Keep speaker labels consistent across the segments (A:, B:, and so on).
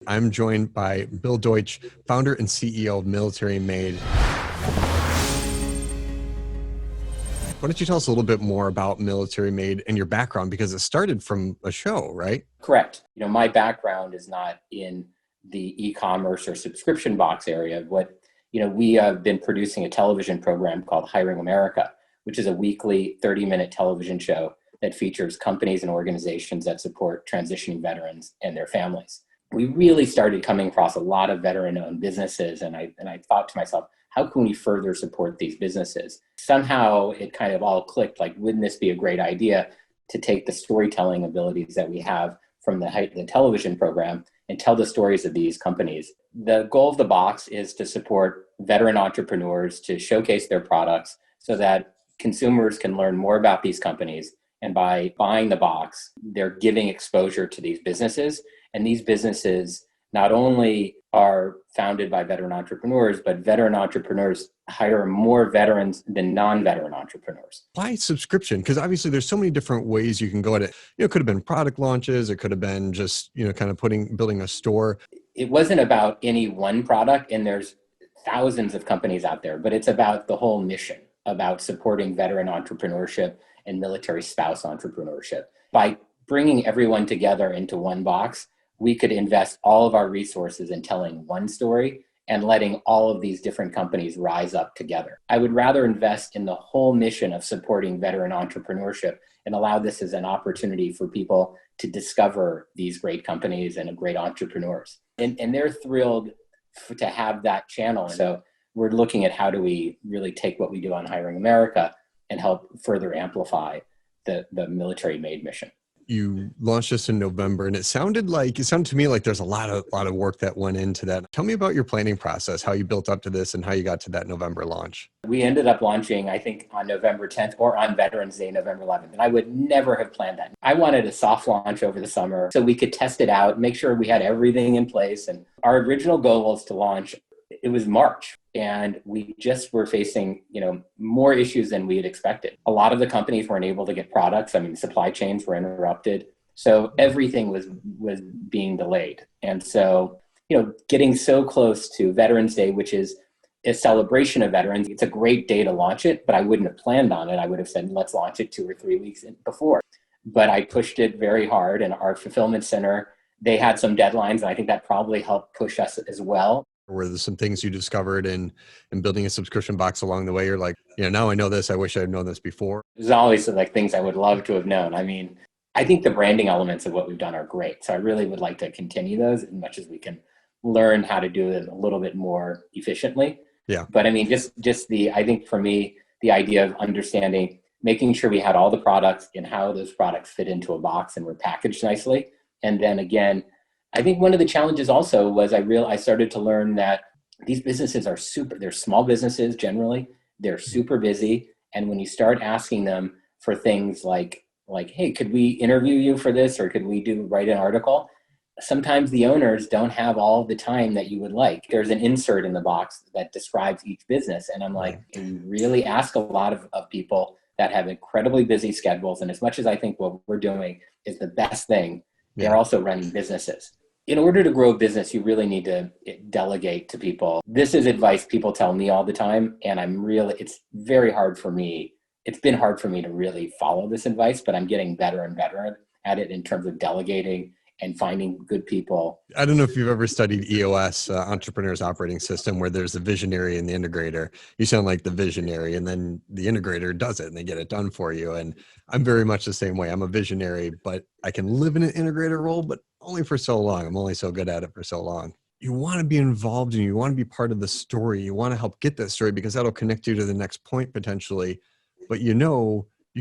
A: I'm joined by Bill Deutch, founder and CEO of Military Made. Why don't you tell us a little bit more about Military Made and your background, because it started from a show, right?
B: Correct. My background is not in the e-commerce or subscription box area. We have been producing a television program called Hiring America, which is a weekly 30-minute television show that features companies and organizations that support transitioning veterans and their families. We really started coming across a lot of veteran-owned businesses, and I thought to myself, how can we further support these businesses? Somehow it kind of all clicked, like, wouldn't this be a great idea to take the storytelling abilities that we have from the television program and tell the stories of these companies? The goal of the box is to support veteran entrepreneurs to showcase their products so that consumers can learn more about these companies. And by buying the box, they're giving exposure to these businesses. And these businesses not only are founded by veteran entrepreneurs, but veteran entrepreneurs hire more veterans than non-veteran entrepreneurs.
A: Why subscription? Because obviously there's so many different ways you can go at it. It could have been product launches. It could have been just, kind of building a store.
B: It wasn't about any one product, and there's thousands of companies out there, but it's about the whole mission, about supporting veteran entrepreneurship and military spouse entrepreneurship. By bringing everyone together into one box, we could invest all of our resources in telling one story and letting all of these different companies rise up together. I would rather invest in the whole mission of supporting veteran entrepreneurship and allow this as an opportunity for people to discover these great companies and great entrepreneurs. And they're thrilled to have that channel. So we're looking at how do we really take what we do on Hiring America and help further amplify the Military Made mission.
A: You launched this in November, and it sounded to me like there's a lot of work that went into that. Tell me about your planning process, how you built up to this and how you got to that November launch.
B: We ended up launching, I think, on November 10th or on Veterans Day, November 11th. And I would never have planned that. I wanted a soft launch over the summer so we could test it out, make sure we had everything in place. And our original goal was to launch, it was March. And we just were facing, more issues than we had expected. A lot of the companies weren't able to get products. Supply chains were interrupted. So everything was being delayed. And so, getting so close to Veterans Day, which is a celebration of veterans, it's a great day to launch it, but I wouldn't have planned on it. I would have said, let's launch it 2 or 3 weeks before. But I pushed it very hard, and our fulfillment center, they had some deadlines, and I think that probably helped push us as well.
A: Were there some things you discovered in building a subscription box along the way? You're like, now I know this. I wish I had known this before.
B: There's always things I would love to have known. I think the branding elements of what we've done are great. So I really would like to continue those as much as we can learn how to do it a little bit more efficiently.
A: Yeah.
B: But I think for me, the idea of understanding, making sure we had all the products and how those products fit into a box and were packaged nicely. And then again, I think one of the challenges also was I started to learn that these businesses they're small businesses generally, they're super busy. And when you start asking them for things like, hey, could we interview you for this? Or could we write an article? Sometimes the owners don't have all the time that you would like. There's an insert in the box that describes each business. And I'm like, you really ask a lot of people that have incredibly busy schedules. And as much as I think what we're doing is the best thing, they're also running businesses. In order to grow a business, you really need to delegate to people. This is advice people tell me all the time, and it's very hard for me. It's been hard for me to really follow this advice, but I'm getting better and better at it in terms of delegating and finding good people.
A: I don't know if you've ever studied EOS, Entrepreneur's Operating System, where there's the visionary and the integrator. You sound like the visionary, and then the integrator does it and they get it done for you. And I'm very much the same way. I'm a visionary, but I can live in an integrator role, but only for so long. I'm only so good at it for so long. You want to be involved and you want to be part of the story. You want to help get that story because that'll connect you to the next point potentially. But you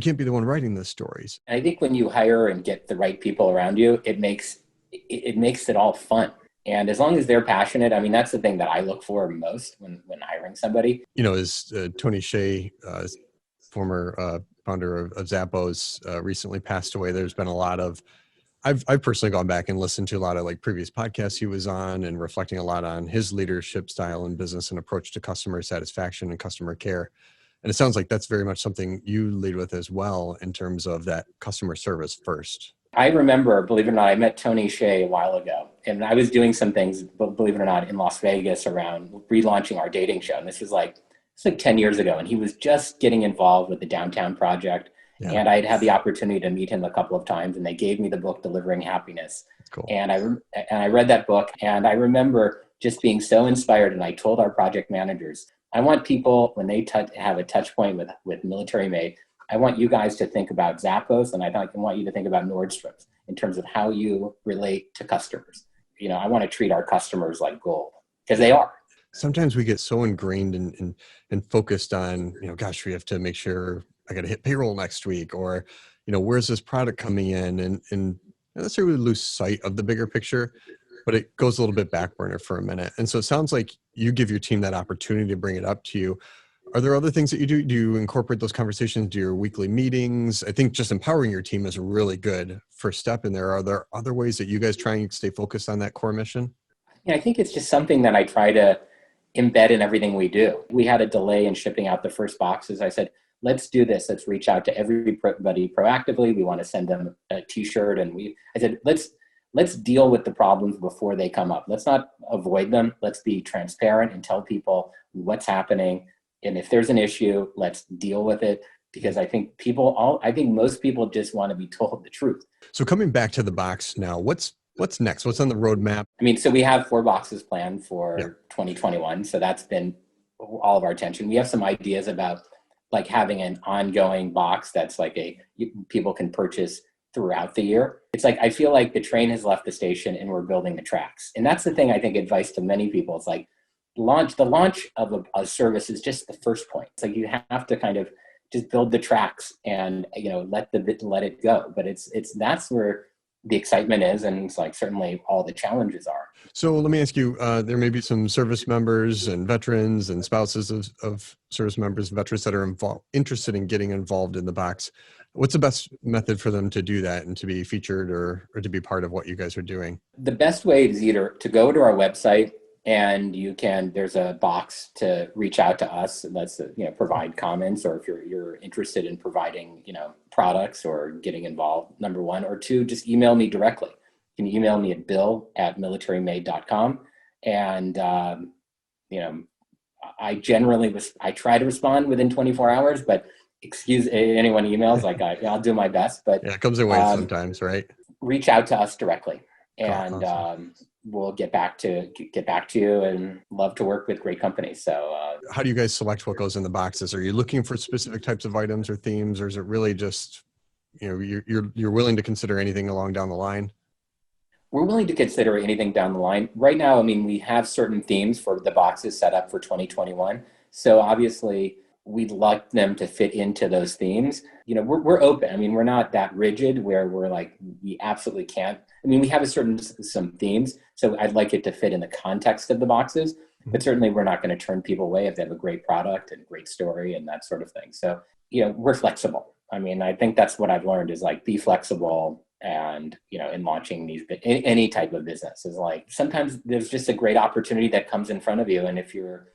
A: can't be the one writing the stories.
B: I think when you hire and get the right people around you, it makes it all fun. And as long as they're passionate, that's the thing that I look for most when hiring somebody.
A: As Tony Hsieh, former founder of Zappos, recently passed away, there's been a lot of, I've personally gone back and listened to a lot of previous podcasts he was on and reflecting a lot on his leadership style in business and approach to customer satisfaction and customer care. And it sounds like that's very much something you lead with as well in terms of that customer service first.
B: I remember, believe it or not, I met Tony Hsieh a while ago, and I was doing some things, but believe it or not, in Las Vegas around relaunching our dating show. And this was like 10 years ago, and he was just getting involved with the Downtown Project.
A: Yeah,
B: And I'd had the opportunity to meet him a couple of times, and they gave me the book Delivering Happiness.
A: that's cool.
B: And I read that book, and I remember just being so inspired. And I told our project managers, I want people, when they have a touch point with Military Made, I want you guys to think about Zappos, and I want you to think about Nordstrom's in terms of how you relate to customers. I want to treat our customers like gold, because they are.
A: Sometimes we get so ingrained and focused on, gosh, we have to make sure I got to hit payroll next week, or, where's this product coming in, and not necessarily lose sight of the bigger picture, but it goes a little bit back burner for a minute. And so it sounds like you give your team that opportunity to bring it up to you. Are there other things that you do? Do you incorporate those conversations into your weekly meetings? I think just empowering your team is a really good first step in there. Are there other ways that you guys try and stay focused on that core mission?
B: Yeah, I think it's just something that I try to embed in everything we do. We had a delay in shipping out the first boxes. I said, let's do this. Let's reach out to everybody proactively. We want to send them a t-shirt. And I said, let's deal with the problems before they come up. Let's not avoid them. Let's be transparent and tell people what's happening. And if there's an issue, let's deal with it. Because I think most people just want to be told the truth.
A: So coming back to the box now, what's next? What's on the roadmap?
B: So we have 4 boxes planned for 2021. So that's been all of our attention. We have some ideas about like having an ongoing box that's like people can purchase throughout the year. It's like, I feel like the train has left the station and we're building the tracks. And that's the thing, I think, advice to many people. It's like the launch of a service is just the first point. It's like you have to kind of just build the tracks and, let it go. But that's where the excitement is, and it's like certainly all the challenges are.
A: So let me ask you, there may be some service members and veterans and spouses of service members and veterans that are interested in getting involved in the box. What's the best method for them to do that and to be featured or to be part of what you guys are doing?
B: The best way is either to go to our website, and there's a box to reach out to us. Let's provide comments, or if you're interested in providing products or getting involved, number one. Or two, just email me directly. You can email me at bill@militarymade.com. And I try to respond within 24 hours, but excuse anyone emails, like I'll do my best. But
A: yeah, it comes in waves sometimes, right?
B: Reach out to us directly, and
A: Awesome.
B: We'll get back to you, and love to work with great companies. So
A: how do you guys select what goes in the boxes? Are you looking for specific types of items or themes, or is it really just, you're willing to consider anything along down the line?
B: We're willing to consider anything down the line. Right now, we have certain themes for the boxes set up for 2021. So obviously, we'd like them to fit into those themes. We're open. We're not that rigid where we're like, we absolutely can't. We have some themes, so I'd like it to fit in the context of the boxes, but certainly we're not going to turn people away if they have a great product and great story and that sort of thing. So, we're flexible. I think that's what I've learned is like, be flexible. And, in launching any type of business is like, sometimes there's just a great opportunity that comes in front of you. And if you're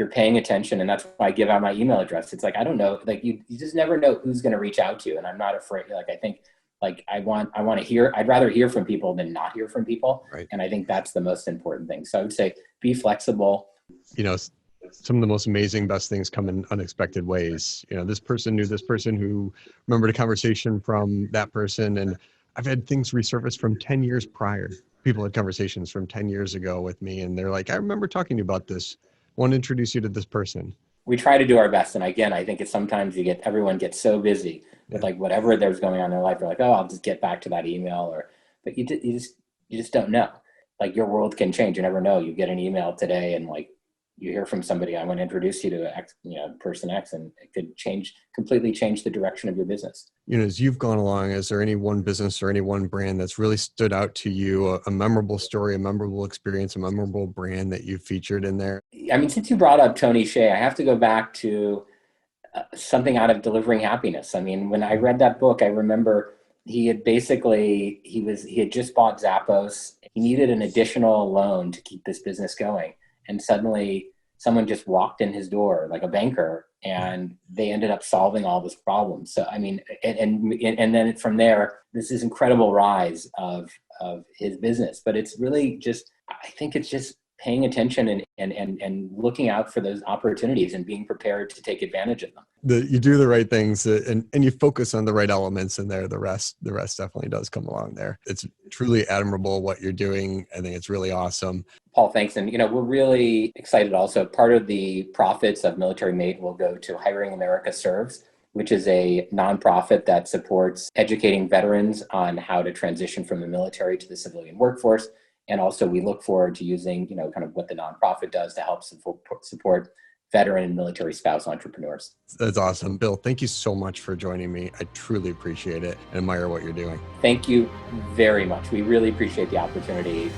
B: paying attention, and that's why I give out my email address, it's like, I don't know, like you just never know who's going to reach out to you. And I'm not afraid. Like, I think like I'd rather hear from people than not hear from people.
A: Right.
B: And I think that's the most important thing. So I would say, be flexible.
A: Some of the most amazing, best things come in unexpected ways. This person knew this person who remembered a conversation from that person. And I've had things resurface from 10 years prior. People had conversations from 10 years ago with me, and they're like, I remember talking to you about this. I want to introduce you to this person.
B: We try to do our best. And again, I think it's sometimes everyone gets so busy with like whatever there's going on in their life. They're like, oh, I'll just get back to that email, but you just don't know. Like, your world can change. You never know. You get an email today and like, you hear from somebody, I want to introduce you to X, person X, and it could completely change the direction of your business.
A: As you've gone along, is there any one business or any one brand that's really stood out to you, a memorable story, a memorable experience, a memorable brand that you featured in there?
B: Since you brought up Tony Hsieh, I have to go back to something out of Delivering Happiness. When I read that book, I remember he had just bought Zappos. He needed an additional loan to keep this business going. And suddenly someone just walked in his door, like a banker, and they ended up solving all this problems. So, I mean, and then from there, this is incredible rise of his business. But it's really just, I think it's just paying attention and looking out for those opportunities and being prepared to take advantage of them.
A: You do the right things and you focus on the right elements in there. The rest definitely does come along there. It's truly admirable what you're doing. I think it's really awesome.
B: Paul, thanks. And, we're really excited also. Part of the profits of Military Mate will go to Hiring America Serves, which is a nonprofit that supports educating veterans on how to transition from the military to the civilian workforce. And also we look forward to using, kind of what the nonprofit does to help support veteran and military spouse entrepreneurs.
A: That's awesome. Bill, thank you so much for joining me. I truly appreciate it and admire what you're doing.
B: Thank you very much. We really appreciate the opportunity.